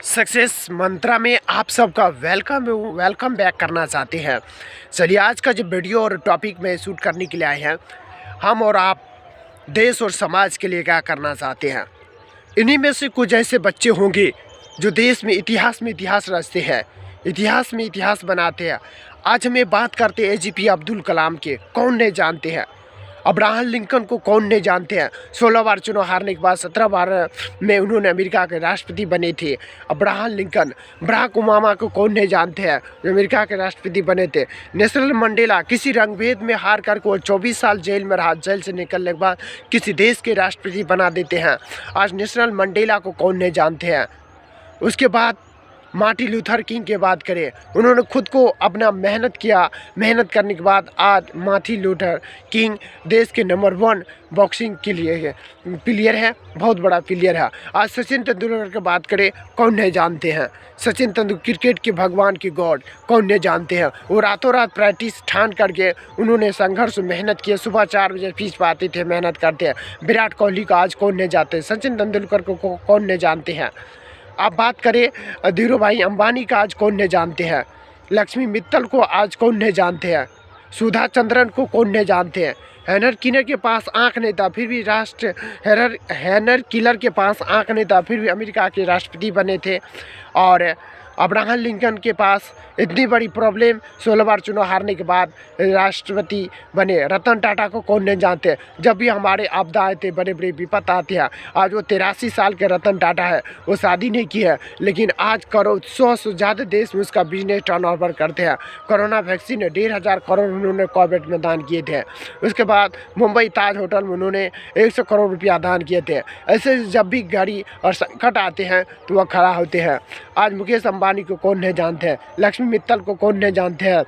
Success मंत्रा में आप सबका वेलकम बैक करना चाहते हैं। चलिए आज का जो वीडियो और टॉपिक में शूट करने के लिए आए हैं, हम और आप देश और समाज के लिए क्या करना चाहते हैं। इन्हीं में से कुछ ऐसे बच्चे होंगे जो देश में इतिहास रचते हैं, इतिहास में इतिहास बनाते हैं। आज हमें बात करते हैं एपीजे अब्दुल कलाम के। कौन नहीं जानते हैं अब्राहम लिंकन को, कौन नहीं जानते हैं। 16 बार चुनाव हारने के बाद 17 बार में उन्होंने अमेरिका के राष्ट्रपति बने थे अब्राहम लिंकन। बराक ओबामा को कौन नहीं जानते हैं, जो अमेरिका के राष्ट्रपति बने थे। नेल्सन मंडेला किसी रंगभेद में हार कर वो 24 साल जेल में रहा, जेल से निकलने के बाद किसी देश के राष्ट्रपति बना देते हैं। आज नेल्सन मंडेला को कौन नहीं जानते हैं। उसके बाद मार्टिन लूथर किंग की बात करें, उन्होंने खुद को अपना मेहनत किया, मेहनत करने के बाद आज मार्टिन लूथर किंग देश के नंबर 1 बॉक्सिंग के लिए प्लेयर है, बहुत बड़ा प्लेयर है। आज सचिन तेंदुलकर की बात करें, कौन नहीं जानते हैं। सचिन तेंदुलकर क्रिकेट के भगवान के गॉड, कौन नहीं जानते हैं। वो रातों रात प्रैक्टिस ठान करके उन्होंने संघर्ष मेहनत किया, सुबह 4 बजे फीस पाते थे, मेहनत करते हैं। विराट कोहली को आज कौन नहीं जानते, सचिन तेंदुलकर को कौन नहीं जानते हैं। आप बात करें धीरू भाई अंबानी का, आज कौन नहीं जानते हैं। लक्ष्मी मित्तल को आज कौन नहीं जानते हैं। सुधा चंद्रन को कौन नहीं जानते हैं। हेनर किलर के पास आंख नहीं था, फिर भी हेनर किलर के पास आंख नहीं था, फिर भी अमेरिका के राष्ट्रपति बने थे। और अब्राहम लिंकन के पास इतनी बड़ी प्रॉब्लम, 16 बार चुनाव हारने के बाद राष्ट्रपति बने। रतन टाटा को कौन नहीं जानते। जब भी हमारे आपदा आए थे, बड़े बड़े विपद आते हैं, आज वो 83 साल के रतन टाटा है, वो शादी नहीं की है, लेकिन आज करोड़ 100 से ज़्यादा देश में उसका बिजनेस टर्नओवर करते हैं। कोरोना वैक्सीन 1,500 करोड़ उन्होंने कोविड में दान किए थे। उसके बाद मुंबई ताज होटल में उन्होंने 100 करोड़ रुपया दान किए थे। ऐसे जब भी घड़ी और संकट आते हैं तो वह खड़ा होते हैं। आज मुकेश अंबानी को कौन नहीं जानते हैं, लक्ष्मी मित्तल को कौन नहीं जानते हैं।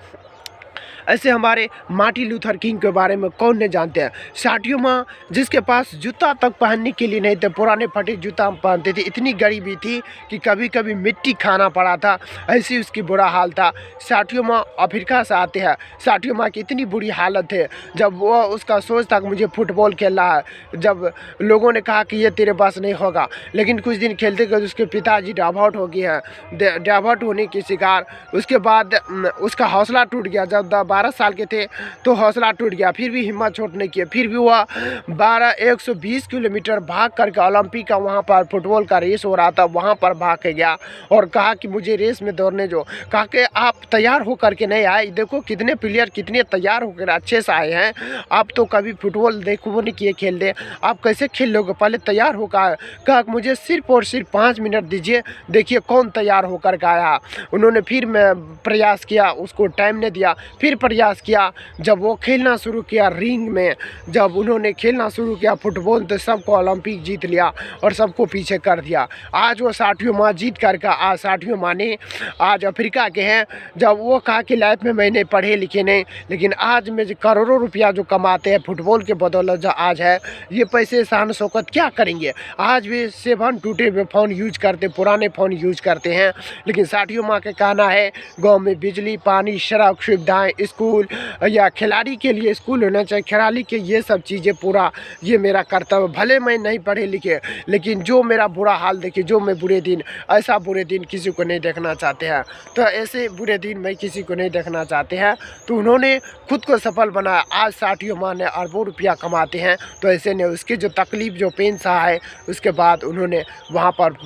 ऐसे हमारे मार्टिन लूथर किंग के बारे में कौन नहीं जानते हैं। साथियों माँ जिसके पास जूता तक पहनने के लिए नहीं थे, पुराने फटे जूता पहनते थे, इतनी गरीबी थी कि कभी कभी मिट्टी खाना पड़ा था, ऐसी उसकी बुरा हाल था। साथियों माँ अफ्रीका से आते हैं। साथियों माँ की इतनी बुरी हालत है, जब वो उसका सोच था कि मुझे फुटबॉल खेलना है, जब लोगों ने कहा कि ये तेरे पास नहीं होगा, लेकिन कुछ दिन खेलते खेलते उसके पिताजी डाइवॉर्ट हो गए हैं, डाइवॉर्ट होने के शिकार। उसके बाद उसका हौसला टूट गया। जब 12 साल के थे तो हौसला टूट गया, फिर भी हिम्मत छोड़ नहीं किया। फिर भी वह 120 किलोमीटर भाग करके ओलंपिक का वहाँ पर फुटबॉल का रेस हो रहा था, वहाँ पर भाग के गया और कहा कि मुझे रेस में दौड़ने दो। कहा कि आप तैयार होकर के नहीं आए, देखो कितने प्लेयर कितने तैयार होकर अच्छे से आए हैं, आप तो कभी फुटबॉल देखो नहीं किए खेल दे, आप कैसे खेल लोगे, पहले तैयार होकर। कहा मुझे सिर्फ और सिर्फ 5 मिनट दीजिए, देखिए कौन तैयार होकर के आया। उन्होंने फिर मैं प्रयास किया, उसको टाइम नहीं दिया, फिर प्रयास किया। जब वो खेलना शुरू किया रिंग में, जब उन्होंने खेलना शुरू किया फुटबॉल, तो सबको ओलंपिक जीत लिया और सबको पीछे कर दिया। आज वो 60वीं माँ जीत करके आज 60वीं माँ ने आज अफ्रीका के हैं। जब वो कहा कि लाइफ में मैंने पढ़े लिखे नहीं, लेकिन आज में करोड़ों रुपया जो कमाते हैं फुटबॉल के बदौलत जो आज है, ये पैसे शान शौकत क्या करेंगे। आज भी 7 टूटे हुए फ़ोन यूज करते, पुराने फ़ोन यूज करते हैं। लेकिन 60वीं माँ का कहना है गाँव में बिजली पानी सड़क सुविधाएँ, स्कूल या खिलाड़ी के लिए स्कूल होना चाहिए, खिलाड़ी के ये सब चीज़ें पूरा, ये मेरा कर्तव्य। भले मैं नहीं पढ़े लिखे, लेकिन जो मेरा बुरा हाल देखे, जो मैं बुरे दिन, ऐसा बुरे दिन किसी को नहीं देखना चाहते हैं। तो ऐसे बुरे दिन मैं किसी को नहीं देखना चाहते हैं। तो उन्होंने खुद को सफल बनाया। आज 60वीं माँ ने अरबों रुपया कमाते हैं। तो ऐसे ने उसकी जो तकलीफ जो पेन सहा है, उसके बाद उन्होंने वहाँ पर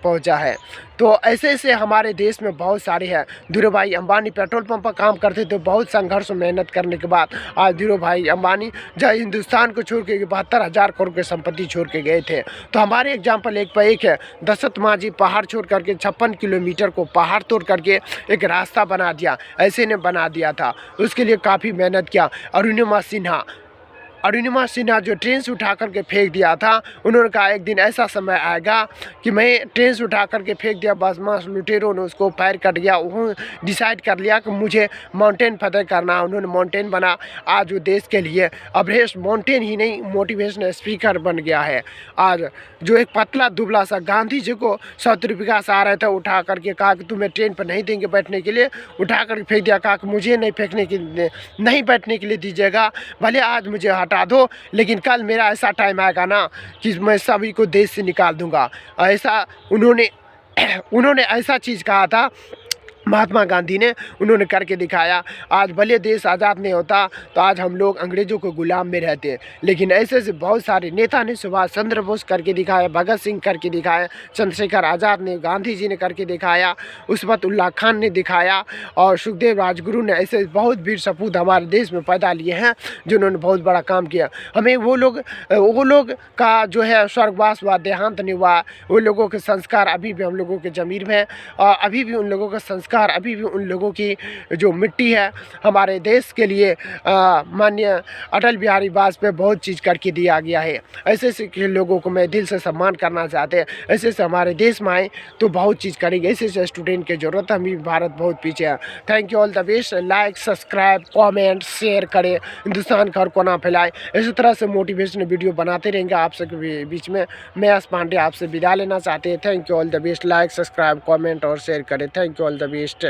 पहुँचा है। तो ऐसे ऐसे हमारे देश में बहुत सारे हैं। धीरू भाई अंबानी पेट्रोल पंप पर काम करते थे, बहुत संघर्ष मेहनत करने के बाद आज धीरू भाई अंबानी जब हिंदुस्तान को छोड़ के 72,000 करोड़ की संपत्ति छोड़ के गए थे। तो हमारे एग्जाम्पल एक पर एक है। दशरथ मांझी पहाड़ छोड़ करके 56 किलोमीटर को पहाड़ तोड़ करके एक रास्ता बना दिया, ऐसे ने बना दिया था। उसके लिए काफ़ी मेहनत किया। अरुणिमा सिन्हा जो ट्रेन से उठा करके फेंक दिया था, उन्होंने कहा एक दिन ऐसा समय आएगा कि मैं ट्रेन से उठा करके फेंक दिया, बस मास लुटेरों ने उसको पैर कट गया। उन्होंने डिसाइड कर लिया कि मुझे माउंटेन फतेह करना है, उन्होंने माउंटेन बना। आज वो देश के लिए अवरेस्ट माउंटेन ही नहीं, मोटिवेशनल स्पीकर बन गया है। आज जो एक पतला दुबला सा गांधी जी को साउथ अफ्रीका से आ रहे थे, उठा करके कहा कि तुम्हें ट्रेन पर नहीं देंगे बैठने के लिए, उठा करके फेंक दिया। कहा कि मुझे नहीं बैठने के लिए दीजिएगा, भले आज मुझे हटा दो, लेकिन कल मेरा ऐसा टाइम आएगा ना कि मैं सभी को देश से निकाल दूंगा। ऐसा उन्होंने उन्होंने ऐसा चीज़ कहा था, महात्मा गांधी ने, उन्होंने करके दिखाया। आज भले देश आज़ाद नहीं होता तो आज हम लोग अंग्रेज़ों के गुलाम में रहते, लेकिन ऐसे से बहुत सारे नेता ने, सुभाष चंद्र बोस करके दिखाया, भगत सिंह करके दिखाया, चंद्रशेखर आज़ाद ने, गांधी जी ने करके दिखाया, उस्मत उल्लाह खान ने दिखाया, और सुखदेव राजगुरु ने। ऐसे बहुत वीर सपूत हमारे देश में पैदा लिए हैं जिन्होंने बहुत बड़ा काम किया। हमें वो लोग का जो है स्वर्गवास हुआ, देहांत नहीं हुआ, वो लोगों के संस्कार अभी भी हम लोगों के ज़मीर में, और अभी भी उन लोगों का संस्कार, अभी भी उन लोगों की जो मिट्टी है हमारे देश के लिए माननीय अटल बिहारी वाजपेयी बहुत चीज़ करके दिया गया है। ऐसे से के लोगों को मैं दिल से सम्मान करना चाहते हैं। ऐसे से हमारे देश में आए तो बहुत चीज़ करेंगे। ऐसे से स्टूडेंट की ज़रूरत है, हम भी भारत बहुत पीछे है। Thank you all the best. Like, subscribe, comment, share करें, हिंदुस्तान का हर कोना फैलाएं। इसी तरह से मोटिवेशनल वीडियो बनाते रहेंगे आप सबके बीच में। मैं यश पांडे आपसे विदा लेना चाहते हैं। Thank you all the best. Like, subscribe, comment और शेयर करें। Thank you all the best.